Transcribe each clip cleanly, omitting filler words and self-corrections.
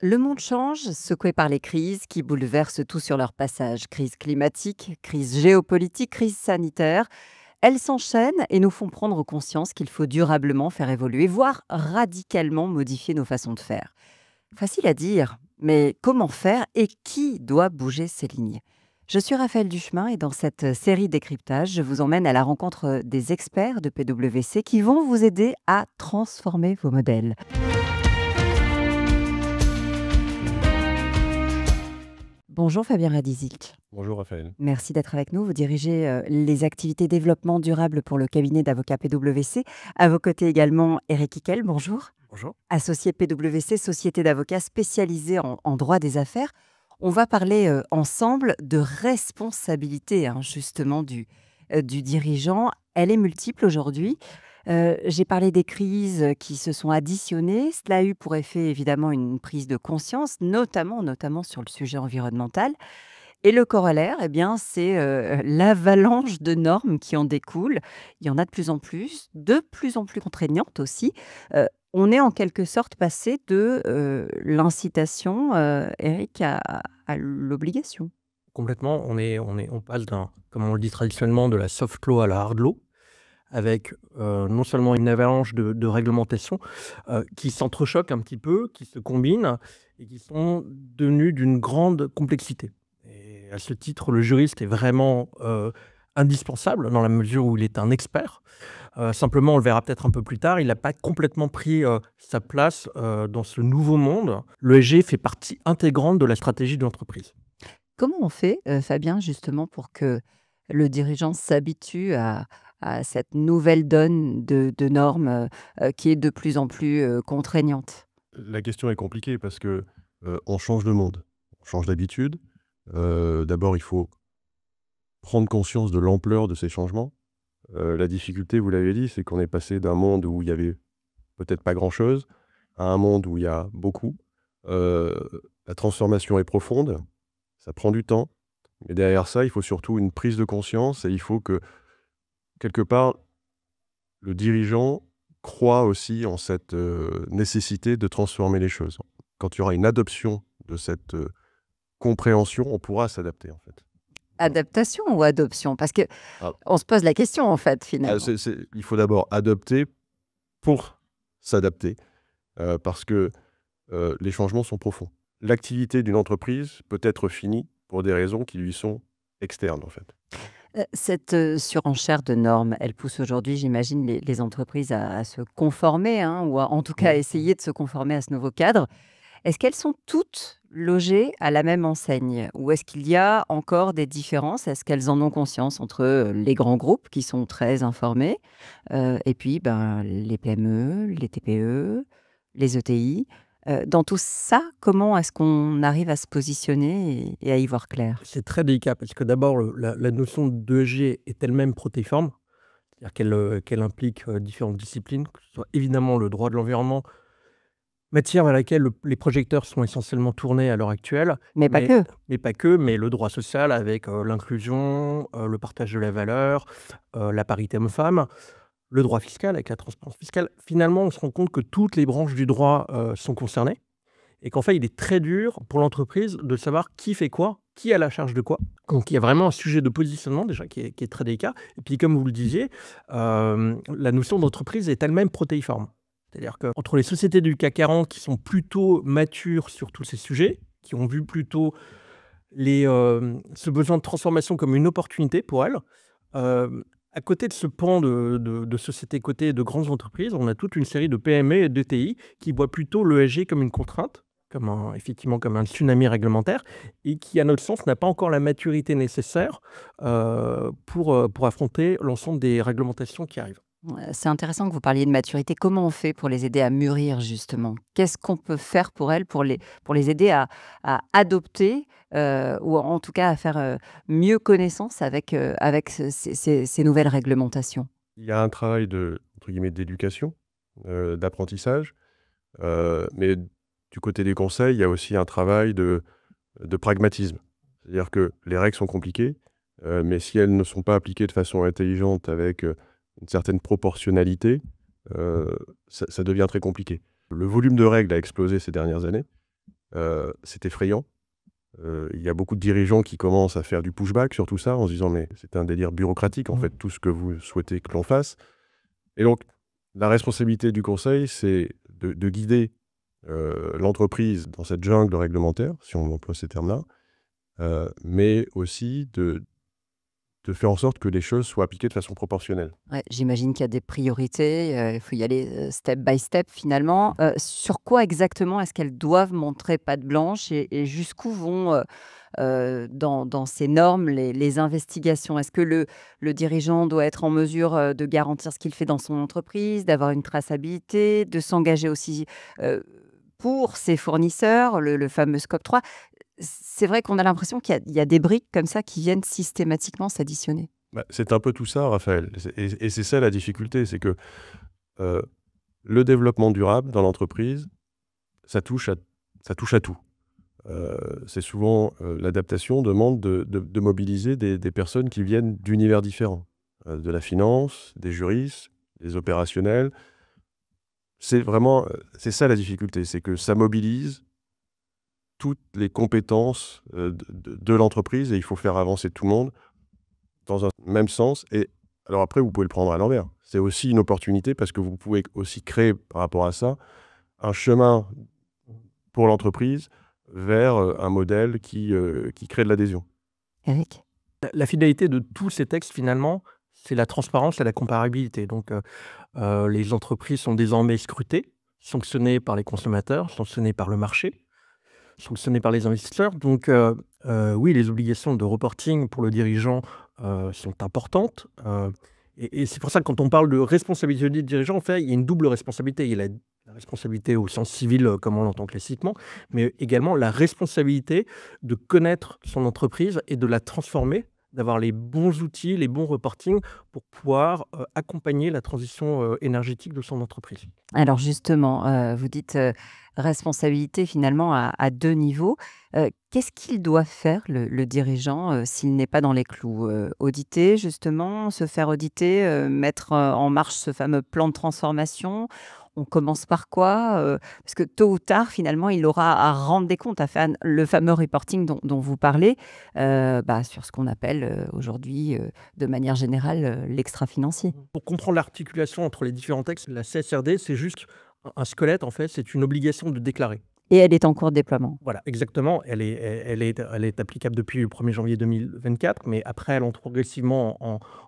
Le monde change, secoué par les crises qui bouleversent tout sur leur passage. Crise climatique, crise géopolitique, crise sanitaire. Elles s'enchaînent et nous font prendre conscience qu'il faut durablement faire évoluer, voire radicalement modifier nos façons de faire. Facile à dire, mais comment faire et qui doit bouger ces lignes? Je suis Raphaël Duchemin et dans cette série décryptage, je vous emmène à la rencontre des experts de PwC qui vont vous aider à transformer vos modèles. Bonjour Fabien Radizic. Bonjour Raphaël. Merci d'être avec nous. Vous dirigez les activités développement durable pour le cabinet d'avocats PwC. À vos côtés également, Eric Hickel, bonjour. Bonjour. Associé PwC, société d'avocats spécialisée en droit des affaires. On va parler ensemble de responsabilité, hein, justement, du dirigeant. Elle est multiple aujourd'hui. J'ai parlé des crises qui se sont additionnées. Cela a eu pour effet évidemment une prise de conscience, notamment sur le sujet environnemental. Et le corollaire, eh bien, c'est l'avalanche de normes qui en découlent. Il y en a de plus en plus contraignantes aussi. On est en quelque sorte passé de l'incitation, Eric, à l'obligation. Complètement, on passe comme on le dit traditionnellement, de la soft law à la hard law, avec non seulement une avalanche de réglementations qui s'entrechoquent un petit peu, qui se combinent et qui sont devenues d'une grande complexité. Et à ce titre, le juriste est vraiment indispensable dans la mesure où il est un expert. Simplement, on le verra peut-être un peu plus tard, il n'a pas complètement pris sa place dans ce nouveau monde. L'ESG fait partie intégrante de la stratégie de l'entreprise. Comment on fait, Fabien, justement, pour que le dirigeant s'habitue à cette nouvelle donne de normes qui est de plus en plus contraignante? La question est compliquée parce que on change de monde, on change d'habitude. D'abord, il faut prendre conscience de l'ampleur de ces changements. La difficulté, vous l'avez dit, c'est qu'on est passé d'un monde où il y avait peut-être pas grand-chose à un monde où il y a beaucoup. La transformation est profonde, ça prend du temps, mais derrière ça, il faut surtout une prise de conscience et il faut que, quelque part, le dirigeant croit aussi en cette nécessité de transformer les choses. Quand il y aura une adoption de cette compréhension, on pourra s'adapter, en fait. Adaptation ou adoption? Parce que Ah, on se pose la question, en fait, finalement. il faut d'abord adopter pour s'adapter, parce que les changements sont profonds. L'activité d'une entreprise peut être finie pour des raisons qui lui sont externes, en fait. Cette surenchère de normes, elle pousse aujourd'hui, j'imagine, les entreprises à se conformer, hein, ou en tout cas à essayer de se conformer à ce nouveau cadre. Est-ce qu'elles sont toutes logées à la même enseigne? Ou est-ce qu'il y a encore des différences? Est-ce qu'elles en ont conscience entre les grands groupes qui sont très informés et puis ben, les PME, les TPE, les ETI? Dans tout ça, comment est-ce qu'on arrive à se positionner et à y voir clair? C'est très délicat parce que d'abord, la notion d'ESG est elle-même protéiforme, c'est-à-dire qu'elle implique différentes disciplines, que ce soit évidemment le droit de l'environnement, matière vers laquelle les projecteurs sont essentiellement tournés à l'heure actuelle, Mais pas mais, que. mais pas que, mais le droit social avec l'inclusion, le partage de la valeur, la parité homme-femme, le droit fiscal avec la transparence fiscale. Finalement, on se rend compte que toutes les branches du droit sont concernées et qu'en fait, il est très dur pour l'entreprise de savoir qui fait quoi, qui a la charge de quoi. Donc, il y a vraiment un sujet de positionnement déjà qui est très délicat. Et puis, comme vous le disiez, la notion d'entreprise est elle-même protéiforme. C'est-à-dire qu'entre les sociétés du CAC 40 qui sont plutôt matures sur tous ces sujets, qui ont vu plutôt ce besoin de transformation comme une opportunité pour elles, à côté de ce pan de sociétés cotées et de grandes entreprises, on a toute une série de PME et d'ETI qui voient plutôt l'ESG comme une contrainte, effectivement comme un tsunami réglementaire, et qui, à notre sens, n'a pas encore la maturité nécessaire pour affronter l'ensemble des réglementations qui arrivent. C'est intéressant que vous parliez de maturité. Comment on fait pour les aider à mûrir justement? Qu'est-ce qu'on peut faire pour elles, pour les aider à adopter, ou en tout cas à faire, mieux connaissance avec ces nouvelles réglementations? Il y a un travail entre guillemets, d'éducation, d'apprentissage, mais du côté des conseils, il y a aussi un travail de pragmatisme. C'est-à-dire que les règles sont compliquées, mais si elles ne sont pas appliquées de façon intelligente avec une certaine proportionnalité, ça devient très compliqué. Le volume de règles a explosé ces dernières années c'est effrayant. Il y a beaucoup de dirigeants qui commencent à faire du pushback sur tout ça en se disant: «Mais c'est un délire bureaucratique, en fait, tout ce que vous souhaitez que l'on fasse». Et donc, la responsabilité du conseil, c'est de guider l'entreprise dans cette jungle réglementaire, si on emploie ces termes-là, mais aussi de faire en sorte que les choses soient appliquées de façon proportionnelle. Ouais, j'imagine qu'il y a des priorités, il faut y aller, step by step finalement. Sur quoi exactement est-ce qu'elles doivent montrer patte blanche et jusqu'où vont, dans ces normes les investigations? Est-ce que le dirigeant doit être en mesure, de garantir ce qu'il fait dans son entreprise, d'avoir une traçabilité, de s'engager aussi, heu, pour ses fournisseurs, le fameux scope 3? C'est vrai qu'on a l'impression qu'il y a des briques comme ça qui viennent systématiquement s'additionner. Bah, c'est un peu tout ça, Raphaël. Et c'est ça la difficulté, c'est que euh, le développement durable dans l'entreprise, ça touche à tout. C'est souvent l'adaptation demande de mobiliser des personnes qui viennent d'univers différents, de la finance, des juristes, des opérationnels. C'est ça la difficulté, c'est que ça mobilise toutes les compétences de l'entreprise et il faut faire avancer tout le monde dans un même sens. Et alors après, vous pouvez le prendre à l'envers. C'est aussi une opportunité parce que vous pouvez aussi créer par rapport à ça un chemin pour l'entreprise vers un modèle qui crée de l'adhésion. Eric? La finalité de tous ces textes, finalement, c'est la transparence et la comparabilité. Donc, les entreprises sont désormais scrutées, sanctionnées par les consommateurs, sanctionnées par le marché, sanctionnées par les investisseurs. Donc, oui, les obligations de reporting pour le dirigeant sont importantes. Et c'est pour ça que quand on parle de responsabilité du dirigeant, en fait, il y a une double responsabilité. Il y a la responsabilité au sens civil, comme on l'entend classiquement, mais également la responsabilité de connaître son entreprise et de la transformer, d'avoir les bons outils, les bons reportings pour pouvoir accompagner la transition énergétique de son entreprise. Alors justement, vous dites, responsabilité finalement à 2 niveaux. Qu'est-ce qu'il doit faire le dirigeant, s'il n'est pas dans les clous? Auditer justement, se faire auditer, mettre, en marche ce fameux plan de transformation? On commence par quoi? Parce que tôt ou tard finalement il aura à rendre des comptes, à faire le fameux reporting dont vous parlez, sur ce qu'on appelle, aujourd'hui, de manière générale, l'extra-financier. Pour comprendre l'articulation entre les différents textes, la CSRD, c'est juste un squelette, en fait, c'est une obligation de déclarer. Et elle est en cours de déploiement. Voilà, exactement. Elle est applicable depuis le 1er janvier 2024, mais après, elle entre progressivement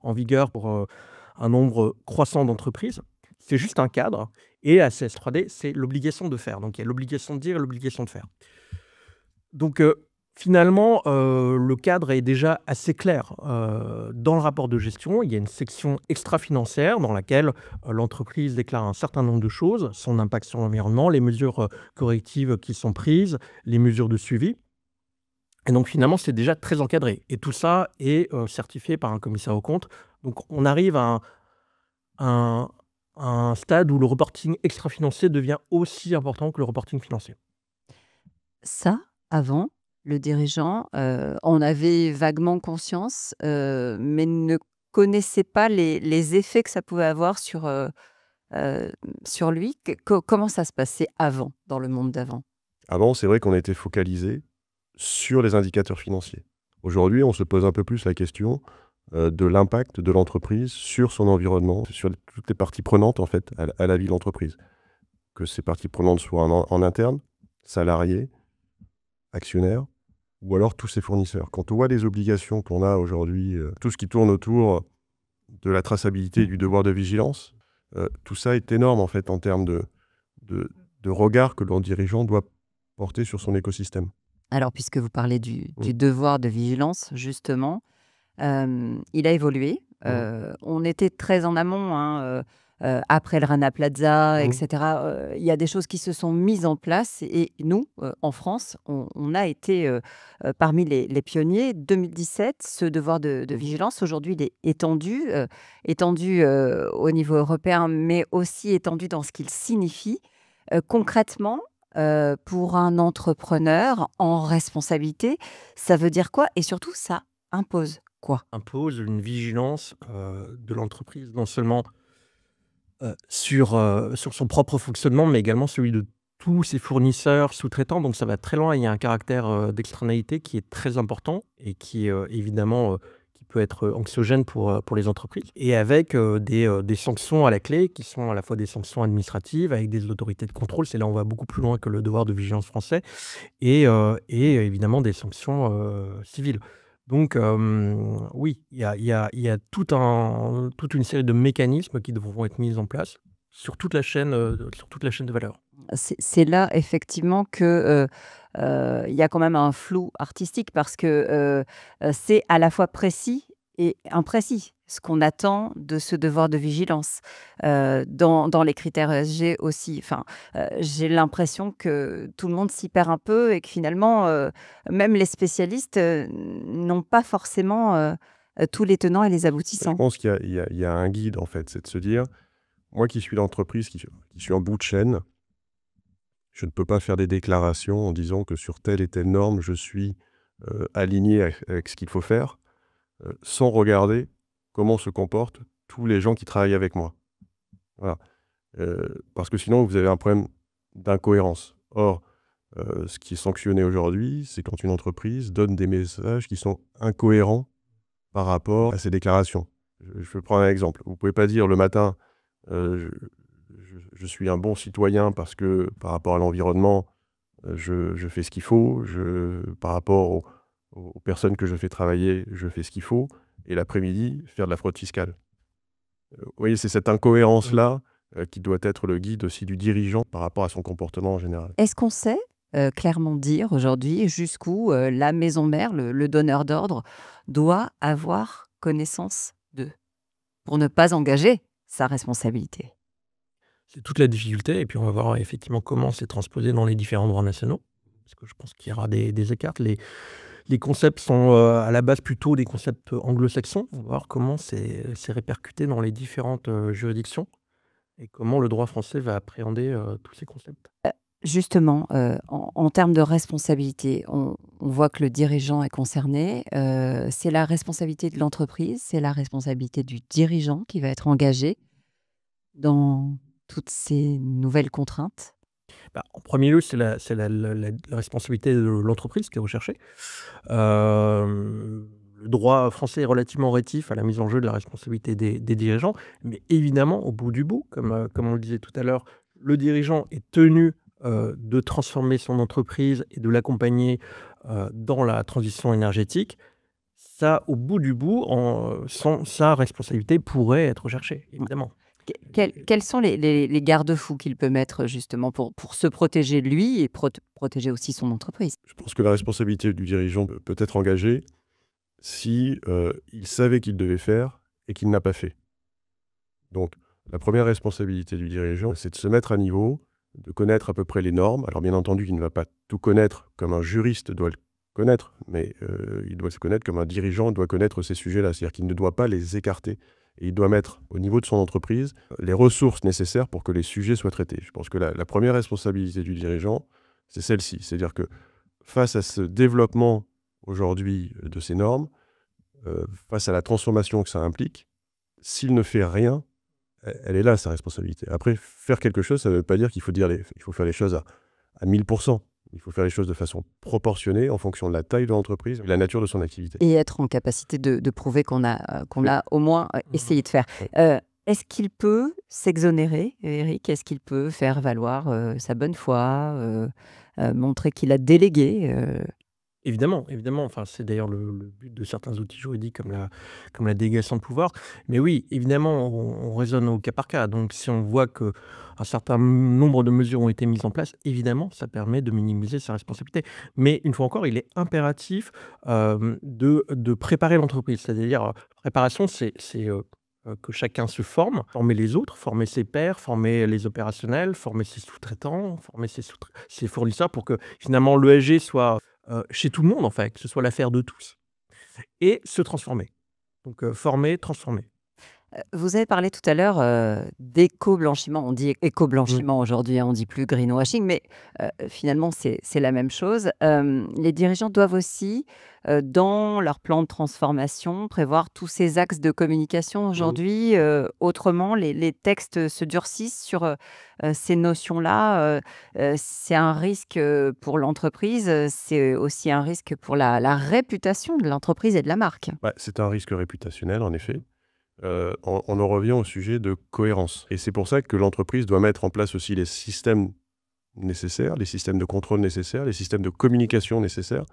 en vigueur pour un nombre croissant d'entreprises. C'est juste un cadre. Et la CS3D, c'est l'obligation de faire. Donc, il y a l'obligation de dire et l'obligation de faire. Donc, finalement, le cadre est déjà assez clair. Dans le rapport de gestion, il y a une section extra-financière dans laquelle l'entreprise déclare un certain nombre de choses, son impact sur l'environnement, les mesures correctives qui sont prises, les mesures de suivi. Et donc, finalement, c'est déjà très encadré. Et tout ça est certifié par un commissaire aux comptes. Donc, on arrive à un stade où le reporting extra-financier devient aussi important que le reporting financier. Ça, avant, le dirigeant, en avait vaguement conscience, mais ne connaissait pas les effets que ça pouvait avoir sur lui. Comment ça se passait avant, dans le monde d'avant? Avant, c'est vrai qu'on était focalisé sur les indicateurs financiers. Aujourd'hui, on se pose un peu plus la question de l'impact de l'entreprise sur son environnement, sur toutes les parties prenantes en fait à la vie de l'entreprise. Que ces parties prenantes soient en interne, salariés, actionnaires, ou alors tous ses fournisseurs. Quand on voit les obligations qu'on a aujourd'hui, tout ce qui tourne autour de la traçabilité et du devoir de vigilance, tout ça est énorme en fait en termes de regard que le dirigeant doit porter sur son écosystème. Alors, puisque vous parlez du devoir de vigilance, justement, il a évolué. On était très en amont, hein, après le Rana Plaza, etc. Il y a des choses qui se sont mises en place et nous, en France, on a été parmi les pionniers. 2017, ce devoir de vigilance, aujourd'hui, il est étendu au niveau européen, mais aussi étendu dans ce qu'il signifie. Concrètement, pour un entrepreneur en responsabilité, ça veut dire quoi? Et surtout, ça impose quoi? Impose une vigilance de l'entreprise, non seulement sur son propre fonctionnement, mais également celui de tous ses fournisseurs, sous-traitants, donc ça va très loin. Il y a un caractère d'externalité qui est très important et qui évidemment qui peut être anxiogène pour les entreprises. Et avec des sanctions à la clé qui sont à la fois des sanctions administratives avec des autorités de contrôle. C'est là où on va beaucoup plus loin que le devoir de vigilance français et évidemment des sanctions civiles. Donc oui, il y a toute une série de mécanismes qui devront être mis en place sur toute la chaîne de valeur. C'est là effectivement que, il y a quand même un flou artistique parce que, c'est à la fois précis et imprécis, ce qu'on attend de ce devoir de vigilance. Dans les critères ESG aussi, enfin, j'ai l'impression que tout le monde s'y perd un peu et que finalement, même les spécialistes, n'ont pas forcément, tous les tenants et les Je aboutissants. pense qu'il y a un guide, en fait. C'est de se dire, moi qui suis l'entreprise, qui suis en bout de chaîne, je ne peux pas faire des déclarations en disant que sur telle et telle norme, je suis aligné avec ce qu'il faut faire, sans regarder comment se comportent tous les gens qui travaillent avec moi. Voilà. Parce que sinon, vous avez un problème d'incohérence. Or, ce qui est sanctionné aujourd'hui, c'est quand une entreprise donne des messages qui sont incohérents par rapport à ses déclarations. Je vais prendre un exemple. Vous ne pouvez pas dire le matin, euh, je suis un bon citoyen parce que par rapport à l'environnement, je fais ce qu'il faut, par rapport aux personnes que je fais travailler, je fais ce qu'il faut, et l'après-midi, faire de la fraude fiscale. Vous voyez, c'est cette incohérence-là qui doit être le guide aussi du dirigeant par rapport à son comportement en général. Est-ce qu'on sait, clairement dire aujourd'hui jusqu'où, la maison mère, le donneur d'ordre, doit avoir connaissance d'eux? Pour ne pas engager sa responsabilité. C'est toute la difficulté et puis on va voir effectivement comment c'est transposé dans les différents droits nationaux. Parce que je pense qu'il y aura des écarts. Les concepts sont, à la base plutôt des concepts anglo-saxons. On va voir comment c'est répercuté dans les différentes, juridictions et comment le droit français va appréhender, tous ces concepts. Justement, en termes de responsabilité, on voit que le dirigeant est concerné, c'est la responsabilité de l'entreprise, c'est la responsabilité du dirigeant qui va être engagé dans toutes ces nouvelles contraintes? Bah, en premier lieu, c'est la responsabilité de l'entreprise qui est recherchée. Le droit français est relativement rétif à la mise en jeu de la responsabilité des dirigeants, mais évidemment, au bout du bout, comme on le disait tout à l'heure, le dirigeant est tenu, de transformer son entreprise et de l'accompagner, dans la transition énergétique. Ça, au bout du bout, sa responsabilité pourrait être recherchée, évidemment. Quels sont les garde-fous qu'il peut mettre justement pour se protéger lui et protéger aussi son entreprise? Je pense que la responsabilité du dirigeant peut être engagée si il savait qu'il devait faire et qu'il n'a pas fait. Donc, la première responsabilité du dirigeant, c'est de se mettre à niveau, de connaître à peu près les normes. Alors, bien entendu, il ne va pas tout connaître comme un juriste doit le connaître, mais il doit se connaître comme un dirigeant doit connaître ces sujets-là. C'est-à-dire qu'il ne doit pas les écarter. Et il doit mettre au niveau de son entreprise les ressources nécessaires pour que les sujets soient traités. Je pense que la première responsabilité du dirigeant, c'est celle-ci. C'est-à-dire que face à ce développement aujourd'hui de ces normes, face à la transformation que ça implique, s'il ne fait rien, elle est là, sa responsabilité. Après, faire quelque chose, ça ne veut pas dire qu'il faut il faut faire les choses à 1000%. Il faut faire les choses de façon proportionnée en fonction de la taille de l'entreprise et de la nature de son activité. Et être en capacité de prouver qu'on l'a au moins essayé de faire. Est-ce qu'il peut s'exonérer, Eric? Est-ce qu'il peut faire valoir sa bonne foi, montrer qu'il a délégué? Évidemment, évidemment. Enfin, c'est d'ailleurs le but de certains outils juridiques comme la délégation de pouvoir. Mais oui, évidemment, on raisonne au cas par cas. Donc, si on voit qu'un certain nombre de mesures ont été mises en place, évidemment, ça permet de minimiser sa responsabilité. Mais une fois encore, il est impératif de préparer l'entreprise. C'est-à-dire, préparation, c'est que chacun se forme, former les autres, former ses pairs, former les opérationnels, former ses sous-traitants, former ses fournisseurs pour que finalement l'ESG soit chez tout le monde, en fait, que ce soit l'affaire de tous et se transformer. Donc former, transformer. Vous avez parlé tout à l'heure, d'éco-blanchiment. On dit Mmh. éco-blanchiment aujourd'hui, hein, on dit plus greenwashing, mais finalement c'est la même chose. Les dirigeants doivent aussi, dans leur plan de transformation, prévoir tous ces axes de communication Mmh. aujourd'hui, autrement les textes se durcissent sur, ces notions-là, c'est un risque, pour l'entreprise, c'est aussi un risque pour la réputation de l'entreprise et de la marque. Bah, c'est un risque réputationnel, en effet. On en revient au sujet de cohérence et c'est pour ça que l'entreprise doit mettre en place aussi les systèmes nécessaires, les systèmes de contrôle nécessaires, les systèmes de communication nécessaires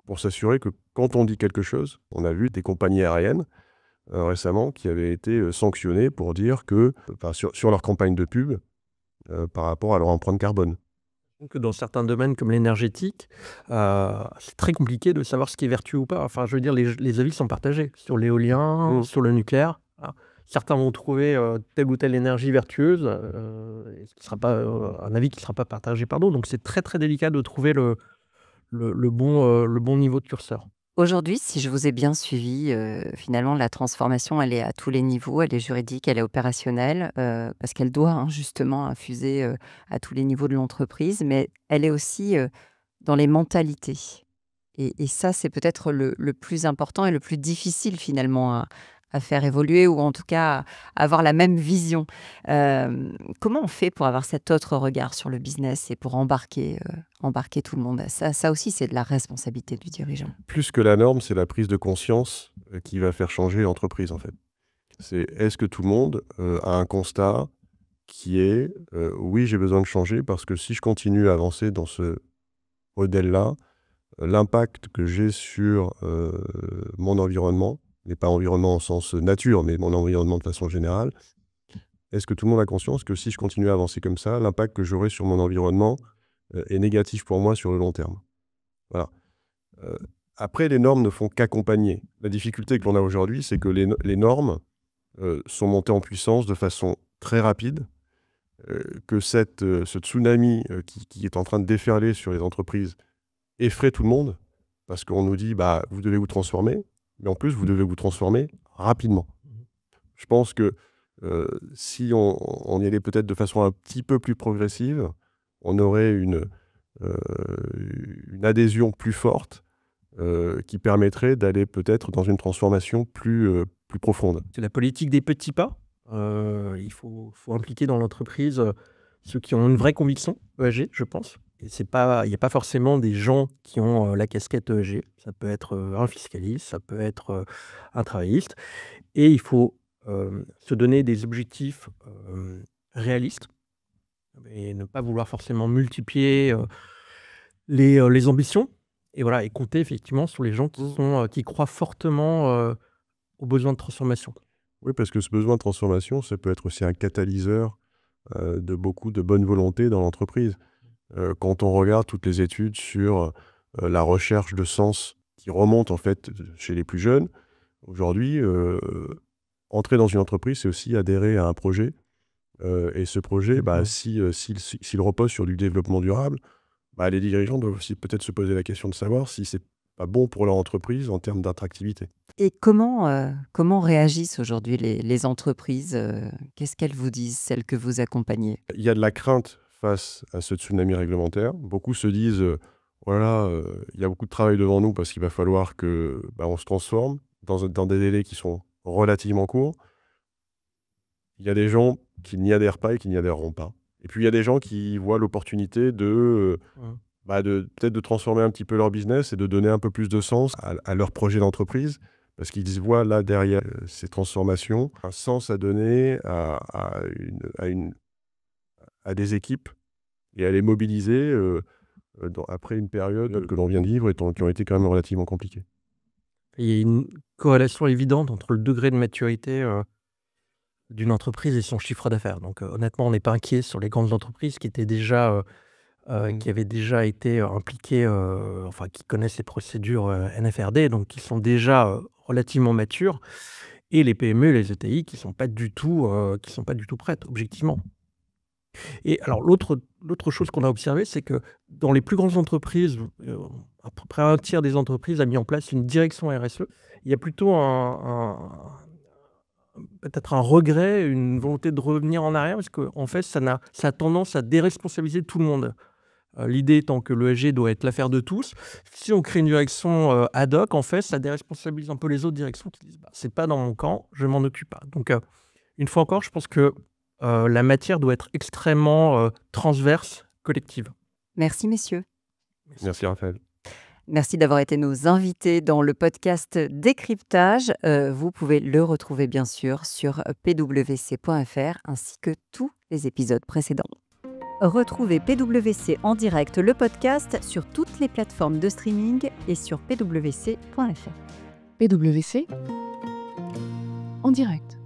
pour s'assurer que quand on dit quelque chose, on a vu des compagnies aériennes récemment qui avaient été sanctionnées pour dire que, enfin, sur leur campagne de pub, par rapport à leur empreinte carbone. Que dans certains domaines comme l'énergétique, c'est très compliqué de savoir ce qui est vertueux ou pas. Enfin, je veux dire, les avis sont partagés sur l'éolien, Mmh. sur le nucléaire. Voilà. Certains vont trouver telle ou telle énergie vertueuse, et ce qui sera pas, un avis qui ne sera pas partagé par d'autres. Donc, c'est très très délicat de trouver le bon niveau de curseur. Aujourd'hui, si je vous ai bien suivi, finalement, la transformation, elle est à tous les niveaux. Elle est juridique, elle est opérationnelle, parce qu'elle doit, hein, justement infuser, à tous les niveaux de l'entreprise, mais elle est aussi, dans les mentalités et ça, c'est peut-être le plus important et le plus difficile finalement à faire évoluer ou en tout cas à avoir la même vision. Comment on fait pour avoir cet autre regard sur le business et pour embarquer tout le monde? Ça aussi, c'est de la responsabilité du dirigeant. Plus que la norme, c'est la prise de conscience qui va faire changer l'entreprise, en fait. C'est est-ce que tout le monde a un constat qui est oui, j'ai besoin de changer parce que si je continue à avancer dans ce modèle-là, l'impact que j'ai sur mon environnement, mais pas environnement au sens nature, mais mon environnement de façon générale, est-ce que tout le monde a conscience que si je continue à avancer comme ça, l'impact que j'aurai sur mon environnement est négatif pour moi sur le long terme? Voilà. Heu, Après, les normes ne font qu'accompagner. La difficulté que l'on a aujourd'hui, c'est que les normes sont montées en puissance de façon très rapide, que ce tsunami qui est en train de déferler sur les entreprises effraie tout le monde parce qu'on nous dit: «Bah, vous devez vous transformer», mais en plus, vous devez vous transformer rapidement. Mmh. Je pense que si on y allait peut-être de façon un petit peu plus progressive, on aurait heu, une adhésion plus forte qui permettrait d'aller peut-être dans une transformation plus profonde. C'est la politique des petits pas. Il faut impliquer dans l'entreprise, ceux qui ont une vraie conviction ESG, je pense. Et c'est pas il y a pas forcément des gens qui ont, la casquette ESG. Ça peut être, un fiscaliste, ça peut être, un travailliste et il faut, se donner des objectifs, réalistes et ne pas vouloir forcément multiplier, les ambitions et voilà et compter effectivement sur les gens Mmh. qui croient fortement, aux besoins de transformation. Oui, parce que ce besoin de transformation, ça peut être aussi un catalyseur de beaucoup de bonne volonté dans l'entreprise. Quand on regarde toutes les études sur la recherche de sens qui remontent en fait chez les plus jeunes, aujourd'hui, entrer dans une entreprise, c'est aussi adhérer à un projet. Et ce projet, bah, Mmh. s'il repose sur du développement durable, bah, les dirigeants doivent aussi peut-être se poser la question de savoir si c'est pas bon pour leur entreprise en termes d'attractivité. Et comment réagissent aujourd'hui les entreprises, qu'est-ce qu'elles vous disent, celles que vous accompagnez? Il y a de la crainte face à ce tsunami réglementaire. Beaucoup se disent, voilà, il y a beaucoup de travail devant nous parce qu'il va falloir que, bah, on se transforme dans des délais qui sont relativement courts. Il y a des gens qui n'y adhèrent pas et qui n'y adhéreront pas. Et puis il y a des gens qui voient l'opportunité Mmh. bah, de peut-être de transformer un petit peu leur business et de donner un peu plus de sens à leur projet d'entreprise. Parce qu'ils y voient là derrière ces transformations, un sens à donner à des équipes et à les mobiliser après une période que l'on vient de vivre et qui ont été quand même relativement compliquées. Il y a une corrélation évidente entre le degré de maturité, d'une entreprise et son chiffre d'affaires. Donc, honnêtement, on n'est pas inquiet sur les grandes entreprises qui étaient déjà, Mmh. qui avaient déjà été, impliquées, enfin qui connaissent les procédures, NFRD, donc qui sont déjà, relativement matures et les PME et les ETI qui sont pas du tout prêtes, objectivement. Et alors l'autre chose qu'on a observé, c'est que dans les plus grandes entreprises, à peu près un tiers des entreprises a mis en place une direction RSE. Il y a plutôt peut-être un regret, une volonté de revenir en arrière parce qu'en fait, ça a tendance à déresponsabiliser tout le monde. L'idée étant que l'ESG doit être l'affaire de tous. Si on crée une direction, ad hoc, en fait, ça déresponsabilise un peu les autres directions qui disent: «Bah, c'est pas dans mon camp, je m'en occupe pas». Donc, une fois encore, je pense que, la matière doit être extrêmement, transverse, collective. Merci messieurs. Merci Raphaël. Merci d'avoir été nos invités dans le podcast Décryptage. Vous pouvez le retrouver bien sûr sur pwc.fr ainsi que tous les épisodes précédents. Retrouvez PwC en direct, le podcast, sur toutes les plateformes de streaming et sur pwc.fr. PwC en direct.